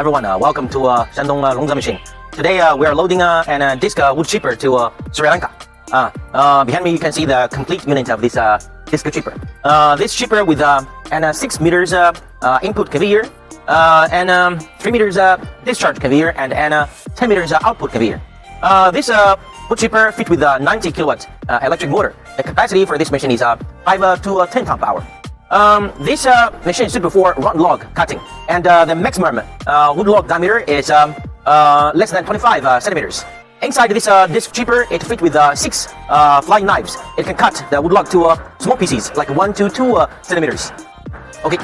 everyone, welcome to Shandong Longzemachine. Today we are loading an disc wood chipper to Sri Lanka. Behind me you can see the complete unit of this disc chipper. This chipper with an 6 meters input conveyor, and 3 meters discharge conveyor, and 10 meters output conveyor. This wood chipper fit with a 90 kilowatt electric motor. The capacity for this machine is 5 to 10 ton per hour. This machine is suitable for round log cutting, and the maximum wood log diameter is less than 25 centimeters. Inside this disc chipper, it fits with 6 flying knives. It can cut the wood log to small pieces, like 1 to 2 centimeters. Okay.